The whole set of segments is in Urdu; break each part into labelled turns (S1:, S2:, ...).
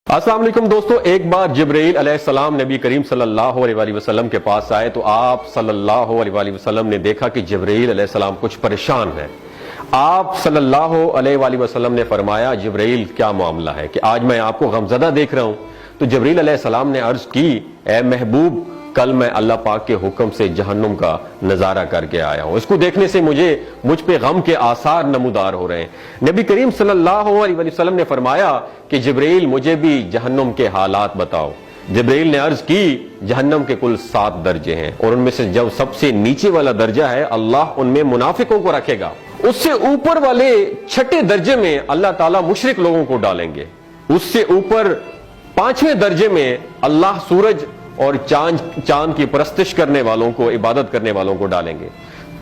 S1: السلام علیکم دوستو، ایک بار جبرائیل علیہ السلام نبی کریم صلی اللہ علیہ وسلم کے پاس آئے تو آپ صلی اللہ علیہ وسلم نے دیکھا کہ جبرائیل علیہ السلام کچھ پریشان ہے۔ آپ صلی اللہ علیہ وسلم نے فرمایا، جبرائیل کیا معاملہ ہے کہ آج میں آپ کو غمزدہ دیکھ رہا ہوں؟ تو جبرائیل علیہ السلام نے عرض کی، اے محبوب، کل میں اللہ پاک کے حکم سے جہنم کا نظارہ کر کے آیا ہوں، اس کو دیکھنے سے مجھ پہ غم کے آثار نمودار ہو رہے ہیں۔ نبی کریم صلی اللہ علیہ وسلم نے فرمایا کہ جبرائیل مجھے بھی جہنم کے حالات بتاؤ۔ جبرائیل نے عرض کی، جہنم کے کل 7 درجے ہیں اور ان میں سے جو سب سے نیچے والا درجہ ہے اللہ ان میں منافقوں کو رکھے گا۔ اس سے اوپر والے 6 درجے میں اللہ تعالیٰ مشرک لوگوں کو ڈالیں گے۔ اس سے اوپر 5ویں درجے میں اللہ سورج اور چاند کی پرستش کرنے والوں کو، عبادت کرنے والوں کو ڈالیں گے۔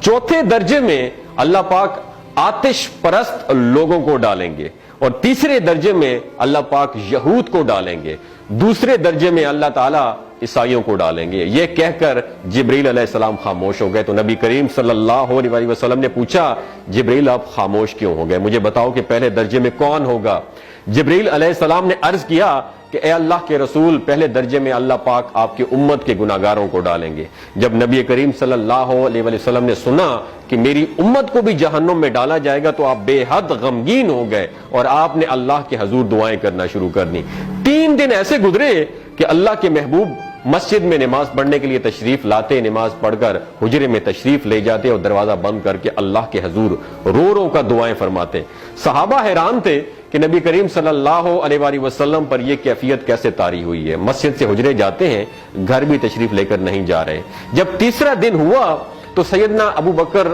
S1: 4تھے درجے میں اللہ پاک آتش پرست لوگوں کو ڈالیں گے، اور 3رے درجے میں اللہ پاک یہود کو ڈالیں گے۔ 2 درجے میں اللہ تعالیٰ عیسائیوں کو ڈالیں گے۔ یہ کہہ کر جبرائیل علیہ السلام خاموش ہو گئے تو نبی کریم صلی اللہ علیہ وسلم نے پوچھا، جبرائیل آپ خاموش کیوں ہو گئے؟ مجھے بتاؤ کہ پہلے درجے میں کون ہوگا؟ جبرائیل علیہ السلام نے عرض کیا کہ اے اللہ کے رسول، پہلے درجے میں اللہ پاک آپ کی امت کے گناہگاروں کو ڈالیں گے۔ جب نبی کریم صلی اللہ علیہ وسلم نے سنا کہ میری امت کو بھی جہنم میں ڈالا جائے گا تو آپ بے حد غمگین ہو گئے اور آپ نے اللہ کے حضور دعائیں کرنا شروع کر دی۔ 3 دن ایسے گزرے کہ اللہ کے محبوب مسجد میں نماز پڑھنے کے لیے تشریف لاتے، نماز پڑھ کر حجرے میں تشریف لے جاتے اور دروازہ بند کر کے اللہ کے حضور رو رو کر دعائیں فرماتے۔ صحابہ حیران تھے کہ نبی کریم صلی اللہ علیہ وسلم پر یہ کیفیت کیسے طاری ہوئی ہے، مسجد سے حجرے جاتے ہیں، گھر بھی تشریف لے کر نہیں جا رہے۔ جب 3را دن ہوا تو سیدنا ابو بکر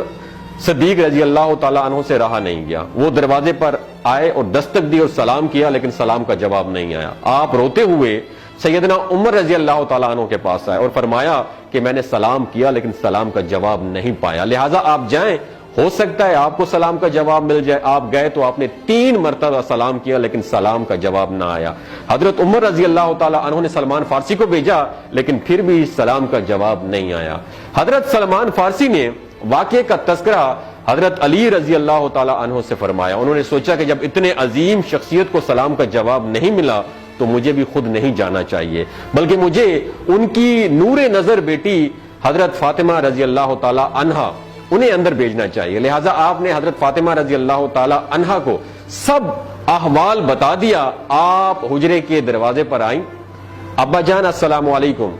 S1: صدیق رضی اللہ تعالیٰ عنہ سے رہا نہیں گیا، وہ دروازے پر آئے اور دستک دی اور سلام کیا، لیکن سلام کا جواب نہیں آیا۔ آپ روتے ہوئے سیدنا عمر رضی اللہ تعالیٰ عنہ کے پاس آئے اور فرمایا کہ میں نے سلام کیا لیکن سلام کا جواب نہیں پایا، لہٰذا آپ جائیں، ہو سکتا ہے آپ کو سلام کا جواب مل جائے۔ آپ گئے تو آپ نے 3 مرتبہ سلام کیا لیکن سلام کا جواب نہ آیا۔ حضرت عمر رضی اللہ تعالیٰ عنہ نے سلمان فارسی کو بھیجا لیکن پھر بھی سلام کا جواب نہیں آیا۔ حضرت سلمان فارسی نے واقعے کا تذکرہ حضرت علی رضی اللہ تعالیٰ عنہ سے فرمایا۔ انہوں نے سوچا کہ جب اتنے عظیم شخصیت کو سلام کا جواب نہیں ملا تو مجھے بھی خود نہیں جانا چاہیے، بلکہ مجھے ان کی نور نظر بیٹی حضرت فاطمہ رضی اللہ تعالیٰ عنہا انہیں اندر بھیجنا چاہیے۔ لہٰذا آپ نے حضرت فاطمہ رضی اللہ تعالیٰ عنہا کو سب احوال بتا دیا۔ آپ حجرے کے دروازے پر آئیں، ابا جان السلام علیکم۔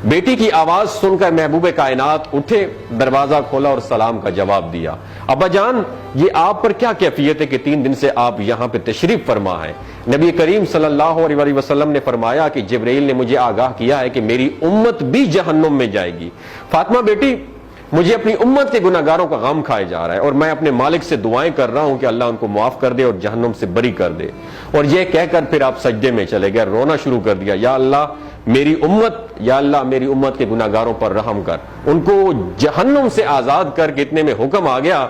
S1: بیٹی کی آواز سن کر محبوب کائنات اٹھے، دروازہ کھولا اور سلام کا جواب دیا۔ ابا جان، یہ آپ پر کیا کیفیت ہے کہ 3 دن سے آپ یہاں پہ تشریف فرما ہیں؟ نبی کریم صلی اللہ علیہ وسلم نے فرمایا کہ جبرائیل نے مجھے آگاہ کیا ہے کہ میری امت بھی جہنم میں جائے گی۔ فاطمہ بیٹی، مجھے اپنی امت کے گناہگاروں کا غم کھائے جا رہا ہے اور میں اپنے مالک سے دعائیں کر رہا ہوں کہ اللہ ان کو معاف کر دے اور جہنم سے بری کر دے۔ اور یہ کہہ کر پھر آپ سجدے میں چلے گئے، رونا شروع کر دیا، یا اللہ میری امت کے گناہگاروں پر رحم کر، ان کو جہنم سے آزاد کر کے۔ اتنے میں حکم آ گیا،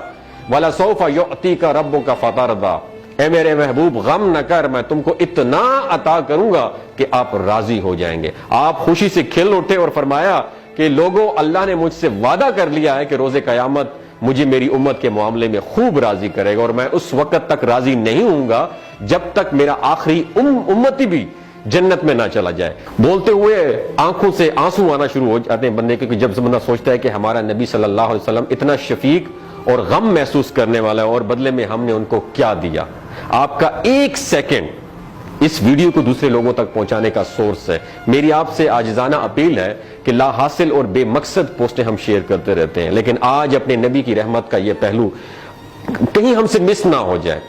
S1: وَلَسَوْفَ يُعْطِيكَ رَبُّكَ فَتَرْضَىٰ، اے میرے محبوب غم نہ کر، میں تم کو اتنا عطا کروں گا کہ آپ راضی ہو جائیں گے۔ آپ خوشی سے کھل اٹھے اور فرمایا کہ لوگوں، اللہ نے مجھ سے وعدہ کر لیا ہے کہ روز قیامت مجھے میری امت کے معاملے میں خوب راضی کرے گا، اور میں اس وقت تک راضی نہیں ہوں گا جب تک میرا آخری امتی بھی جنت میں نہ چلا جائے۔ بولتے ہوئے آنکھوں سے آنسو آنا شروع ہو جاتے ہیں بندے کے، جب بندہ سوچتا ہے کہ ہمارا نبی صلی اللہ علیہ وسلم اتنا شفیق اور غم محسوس کرنے والا ہے، اور بدلے میں ہم نے ان کو کیا دیا۔ آپ کا 1 سیکنڈ اس ویڈیو کو دوسرے لوگوں تک پہنچانے کا سورس ہے۔ میری آپ سے عاجزانہ اپیل ہے کہ لا حاصل اور بے مقصد پوسٹیں ہم شیئر کرتے رہتے ہیں، لیکن آج اپنے نبی کی رحمت کا یہ پہلو کہیں ہم سے مس نہ ہو جائے۔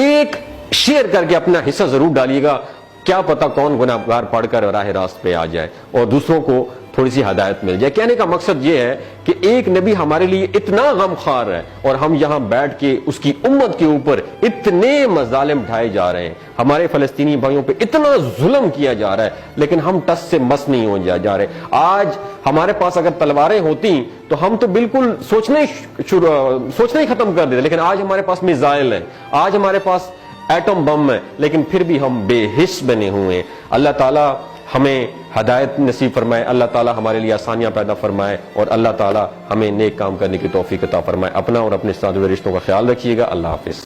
S1: ایک شیئر کر کے اپنا حصہ ضرور ڈالیے گا، کیا پتہ کون گناہگار پڑھ کر راہ راست پہ آ جائے اور دوسروں کو تھوڑی سی ہدایت مل جائے۔ کہنے کا مقصد یہ ہے کہ ایک نبی ہمارے لیے اتنا غم خوار ہے اور ہم یہاں بیٹھ کے اس کی امت کے اوپر اتنے مظالم ڈھائے جا رہے ہیں، ہمارے فلسطینی بھائیوں پہ اتنا ظلم کیا جا رہا ہے، لیکن ہم ٹس سے مس نہیں ہو جا رہے۔ آج ہمارے پاس اگر تلواریں ہوتی تو ہم تو بالکل سوچنا ہی ختم کر دیتے، لیکن آج ہمارے پاس میزائل ہیں، آج ہمارے پاس ایٹم بم ہے، لیکن پھر بھی ہم بے حس بنے ہوئے ہیں۔ اللہ تعالیٰ ہمیں ہدایت نصیب فرمائے، اللہ تعالیٰ ہمارے لیے آسانیاں پیدا فرمائے، اور اللہ تعالیٰ ہمیں نیک کام کرنے کی توفیق عطا فرمائے۔ اپنا اور اپنے ساتھ رشتوں کا خیال رکھیے گا۔ اللہ حافظ۔